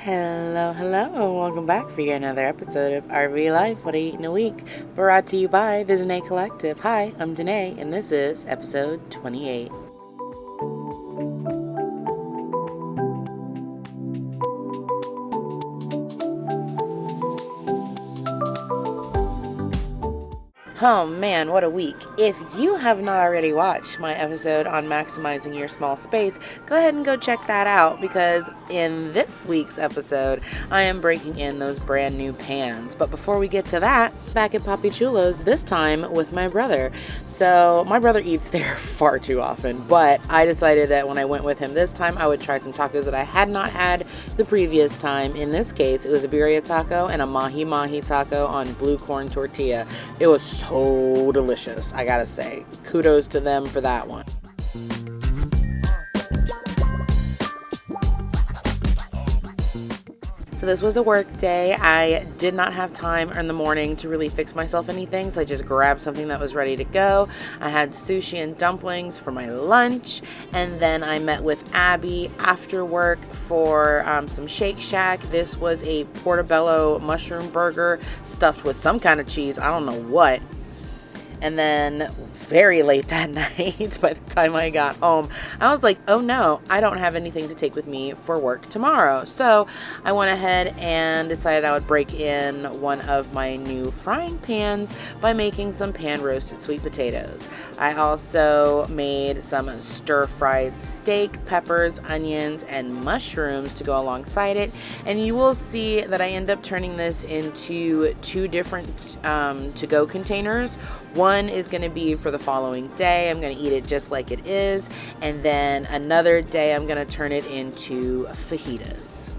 Hello, hello, welcome back for another episode of RV Life, What I Eat in a Week, brought to you by the Danae Collective. Hi, I'm Danae, and this is episode 28. Oh man, what a week. If you have not already watched my episode on maximizing your small space, go ahead and go check that out, because in this week's episode, I am breaking in those brand new pans. But before we get to that, back at Papi Chulo's, this time with my brother. So my brother eats there far too often, but I decided that when I went with him this time, I would try some tacos that I had not had the previous time. In this case, it was a birria taco and a mahi-mahi taco on blue corn tortilla. It was so delicious, I gotta say. Kudos to them for that one. So this was a work day. I did not have time in the morning to really fix myself anything, so I just grabbed something that was ready to go. I had sushi and dumplings for my lunch, and then I met with Abby after work for some Shake Shack. This was a portobello mushroom burger stuffed with some kind of cheese, I don't know what. And then very late that night, by the time I got home, I was like, oh no, I don't have anything to take with me for work tomorrow. So I went ahead and decided I would break in one of my new frying pans by making some pan roasted sweet potatoes. I also made some stir-fried steak, peppers, onions, and mushrooms to go alongside it. And you will see that I end up turning this into two different to-go containers. One is going to be for the following day. I'm going to eat it just like it is. And then another day, I'm going to turn it into fajitas.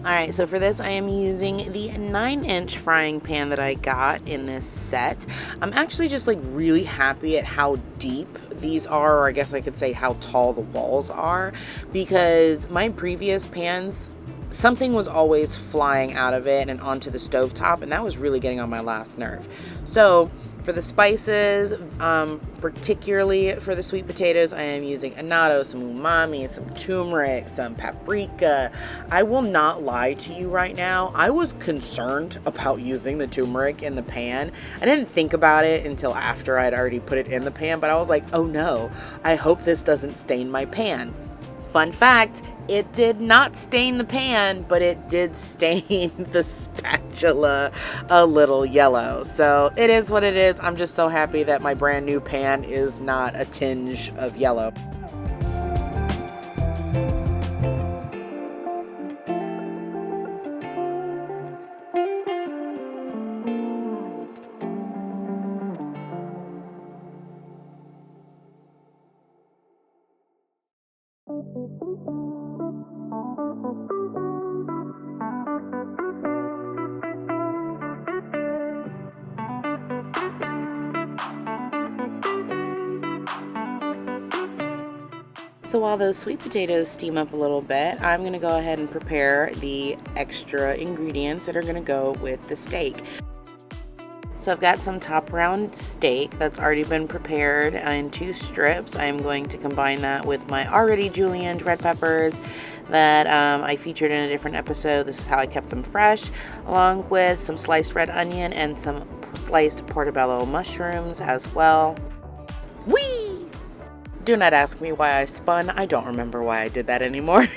Alright, so for this I am using the 9-inch frying pan that I got in this set. I'm actually just really happy at how deep these are, or I guess I could say how tall the walls are, because my previous pans, something was always flying out of it and onto the stovetop, and that was really getting on my last nerve. So for the spices, particularly for the sweet potatoes, I am using annatto, some umami, some turmeric, some paprika. I will not lie to you right now. I was concerned about using the turmeric in the pan. I didn't think about it until after I'd already put it in the pan, but I was like, oh no, I hope this doesn't stain my pan. Fun fact, it did not stain the pan, but it did stain the spatula a little yellow. So it is what it is. I'm just so happy that my brand new pan is not a tinge of yellow. So while those sweet potatoes steam up a little bit, I'm going to go ahead and prepare the extra ingredients that are going to go with the steak. So I've got some top round steak that's already been prepared in 2 strips. I'm going to combine that with my already julienned red peppers that I featured in a different episode. This is how I kept them fresh, along with some sliced red onion and some sliced portobello mushrooms as well. Whee! Do not ask me why I spun. I don't remember why I did that anymore.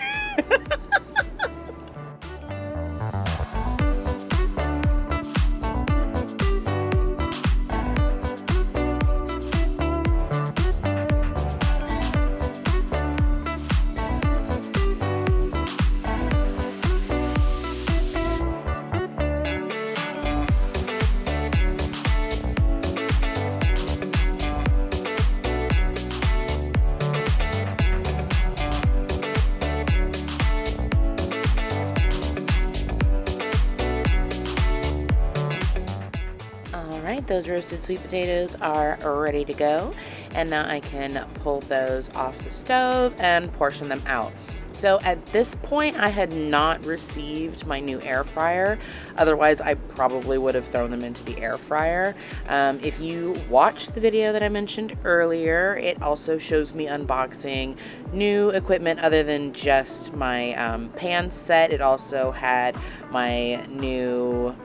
right, those roasted sweet potatoes are ready to go, and now I can pull those off the stove and portion them out. So at this point, I had not received my new air fryer. Otherwise, I probably would have thrown them into the air fryer. If you watched the video that I mentioned earlier, it also shows me unboxing new equipment other than just my pan set. It also had my new,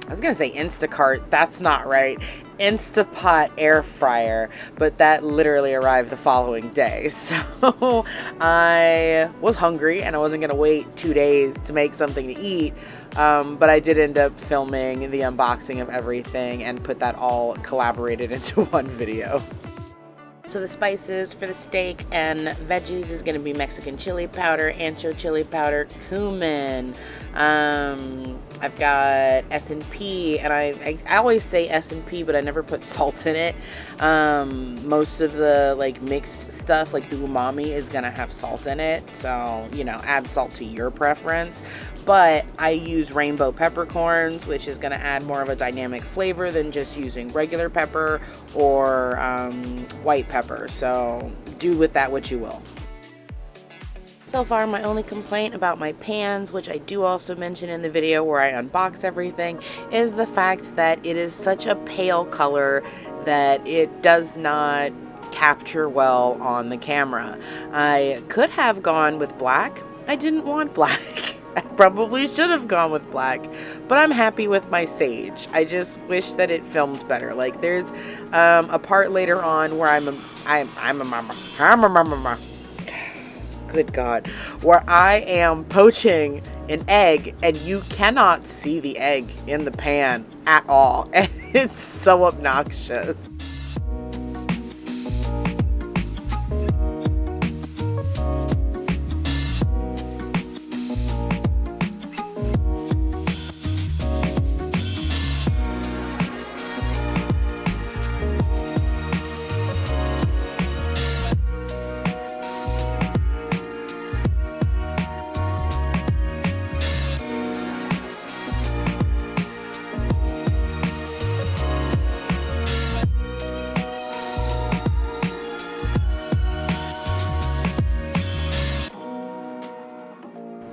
I was gonna say Instacart, that's not right, InstaPot Airfryer, but that literally arrived the following day. So I was hungry and I wasn't gonna wait 2 days to make something to eat, but I did end up filming the unboxing of everything and put that all collaborated into one video. So the spices for the steak and veggies is going to be Mexican chili powder, ancho chili powder, cumin. I've got S&P, and I always say S&P, but I never put salt in it. Most of the like mixed stuff, like the umami, is going to have salt in it. So, you know, add salt to your preference. But I use rainbow peppercorns, which is going to add more of a dynamic flavor than just using regular pepper or white pepper. So do with that what you will. So far, my only complaint about my pans, which I do also mention in the video where I unbox everything, is the fact that it is such a pale color that it does not capture well on the camera. I could have gone with black. I didn't want black. I probably should have gone with black, but I'm happy with my sage. I just wish that it filmed better. Like there's a part later on where good God, where I am poaching an egg and you cannot see the egg in the pan at all. And it's so obnoxious.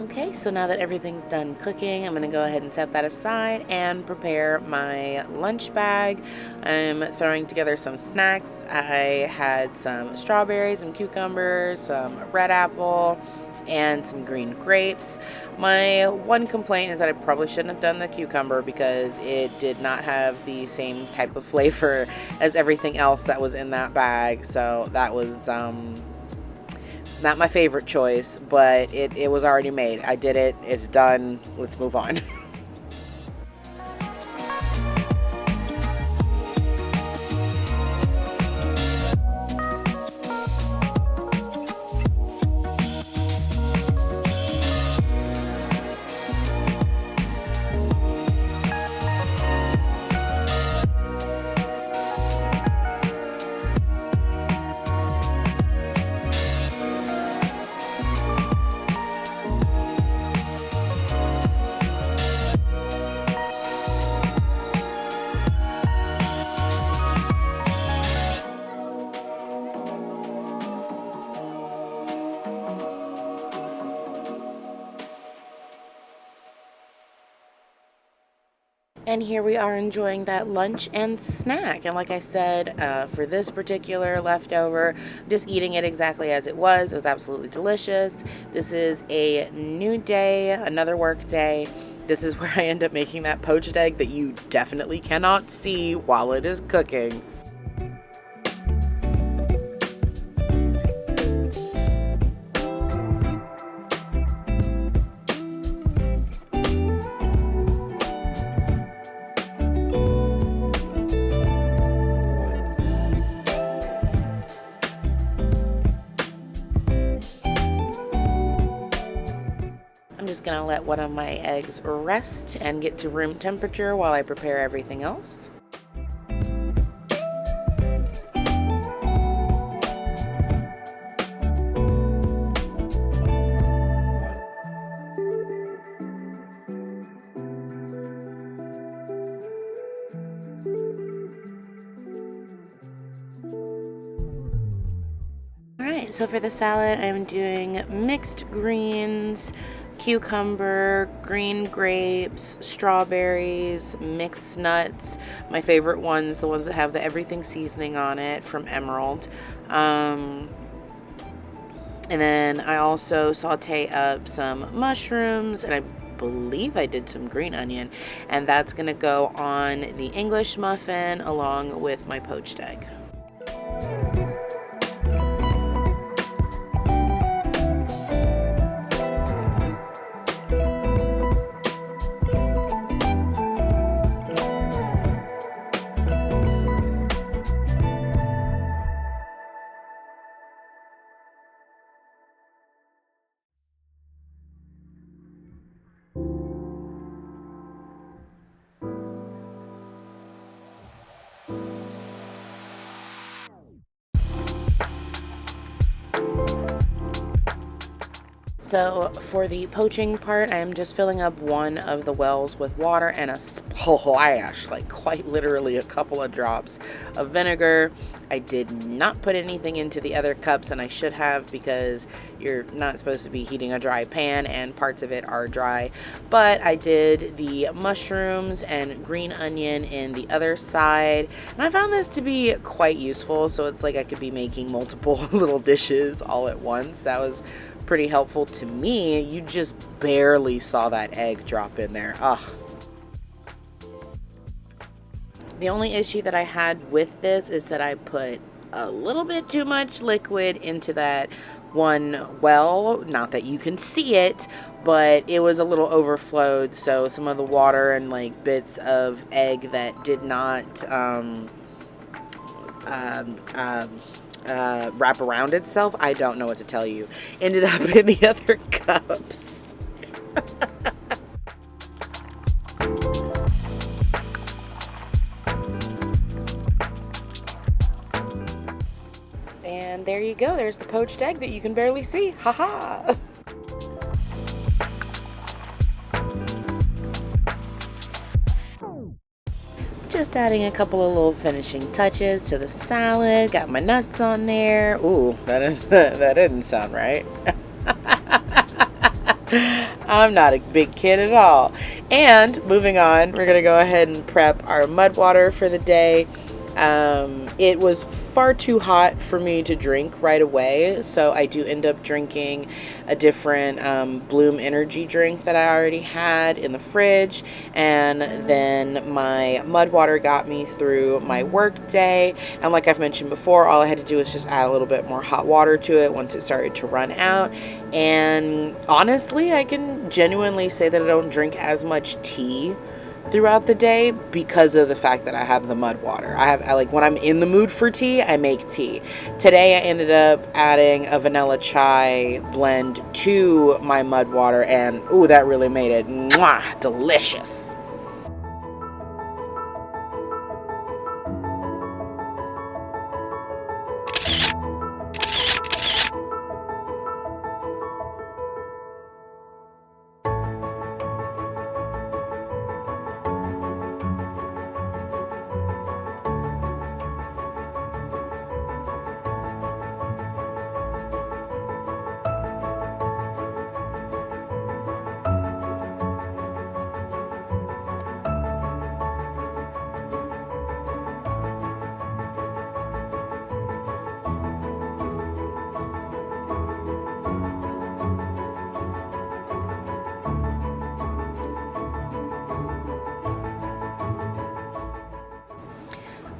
Okay, so now that everything's done cooking, I'm going to go ahead and set that aside and prepare my lunch bag. I'm throwing together some snacks. I had some strawberries, some cucumbers, some red apple, and some green grapes. My one complaint is that I probably shouldn't have done the cucumber because it did not have the same type of flavor as everything else that was in that bag. So that was it's not my favorite choice, but it was already made. I did it. It's done. Let's move on. And here we are enjoying that lunch and snack. And like I said, for this particular leftover, just eating it exactly as it was. It was absolutely delicious. This is a new day, another work day. This is where I end up making that poached egg that you definitely cannot see while it is cooking. I'm just gonna let one of my eggs rest and get to room temperature while I prepare everything else. So for the salad, I'm doing mixed greens, cucumber, green grapes, strawberries, mixed nuts. My favorite ones, the ones that have the everything seasoning on it from Emerald. And then I also saute up some mushrooms, and I believe I did some green onion, and that's gonna go on the English muffin along with my poached egg. So for the poaching part, I am just filling up one of the wells with water and a splash, like quite literally a couple of drops of vinegar. I did not put anything into the other cups, and I should have, because you're not supposed to be heating a dry pan and parts of it are dry. But I did the mushrooms and green onion in the other side, and I found this to be quite useful. So it's like I could be making multiple little dishes all at once. That was pretty helpful to me. You just barely saw that egg drop in there. Ugh. The only issue that I had with this is that I put a little bit too much liquid into that one well. Not that you can see it, but it was a little overflowed. So some of the water and like bits of egg that did not wrap around itself, I don't know what to tell you, ended up in the other cups. And there you go, there's the poached egg that you can barely see. Haha. Just adding a couple of little finishing touches to the salad. Got my nuts on there. Ooh, that didn't sound right. I'm not a big kid at all. And moving on, we're going to go ahead and prep our mud water for the day. It was far too hot for me to drink right away, so I do end up drinking a different Bloom energy drink that I already had in the fridge, and then my mud water got me through my work day. And like I've mentioned before, all I had to do was just add a little bit more hot water to it once it started to run out. And honestly, I can genuinely say that I don't drink as much tea throughout the day because of the fact that I have the mud water. I like, when I'm in the mood for tea, I make tea. Today I ended up adding a vanilla chai blend to my mud water, and ooh, that really made it mwah, delicious.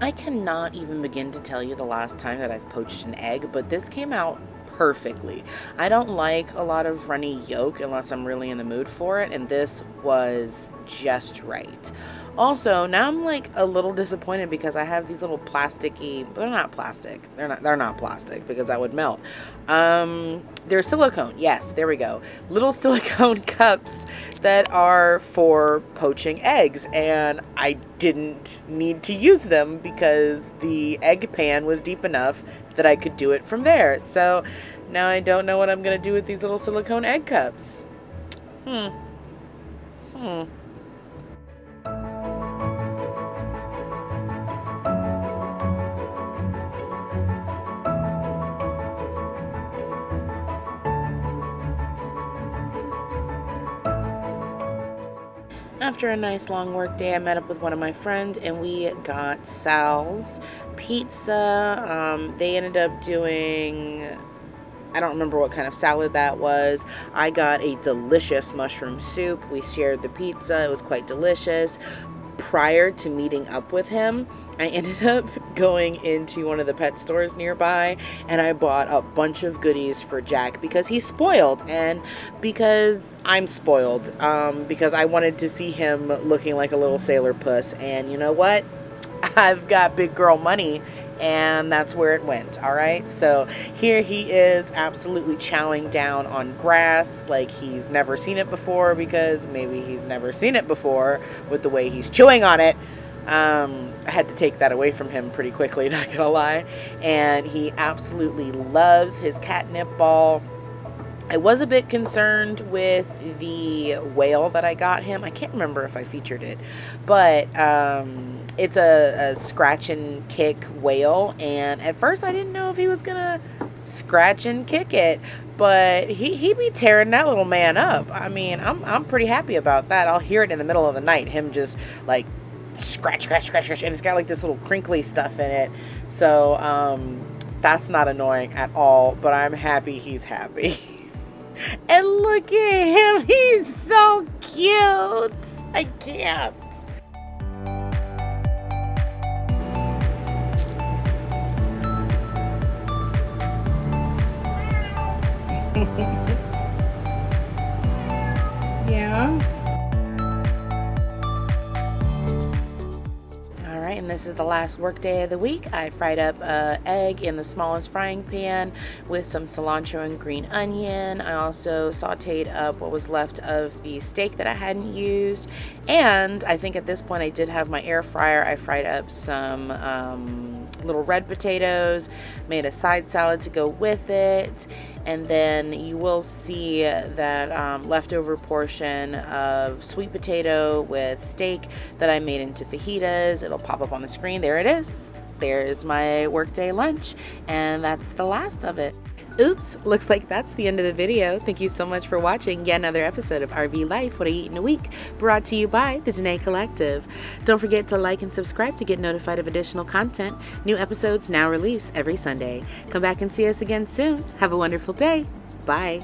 I cannot even begin to tell you the last time that I've poached an egg, but this came out perfectly. I don't like a lot of runny yolk unless I'm really in the mood for it, and this was just right. Also, now I'm like a little disappointed because I have these little plasticky, they're not plastic. They're not plastic because that would melt. They're silicone. Yes, there we go. Little silicone cups that are for poaching eggs, and I didn't need to use them because the egg pan was deep enough that I could do it from there. So now I don't know what I'm going to do with these little silicone egg cups. After a nice long work day, I met up with one of my friends and we got Sal's pizza. They ended up doing, I don't remember what kind of salad that was. I got a delicious mushroom soup. We shared the pizza. It was quite delicious. Prior to meeting up with him, I ended up going into one of the pet stores nearby and I bought a bunch of goodies for Jack because he's spoiled and because I'm spoiled, because I wanted to see him looking like a little sailor puss. And you know what? I've got big girl money and that's where it went. All right, so here he is absolutely chowing down on grass like he's never seen it before, because maybe he's never seen it before with the way he's chewing on it. I had to take that away from him pretty quickly, not gonna lie. And he absolutely loves his catnip ball. I was a bit concerned with the whale that I got him. I can't remember if I featured it, but it's a scratch and kick whale, and at first I didn't know if he was gonna scratch and kick it, but he be tearing that little man up. I mean, I'm pretty happy about that. I'll hear it in the middle of the night, him just like scratch, and it's got like this little crinkly stuff in it. So that's not annoying at all, but I'm happy he's happy. And look at him, he's so cute. I can't. Yeah. All right, and this is the last work day of the week. I fried up an egg in the smallest frying pan with some cilantro and green onion. I also sauteed up what was left of the steak that I hadn't used. And I think at this point I did have my air fryer. I fried up some little red potatoes, made a side salad to go with it, and then you will see that leftover portion of sweet potato with steak that I made into fajitas. It'll pop up on the screen. There it is. There's my workday lunch, and that's the last of it. Oops, looks like that's the end of the video. Thank you so much for watching yet another episode of RV Life, What I Eat in a Week, brought to you by the Danae Collective. Don't forget to like and subscribe to get notified of additional content. New episodes now release every Sunday. Come back and see us again soon. Have a wonderful day. Bye.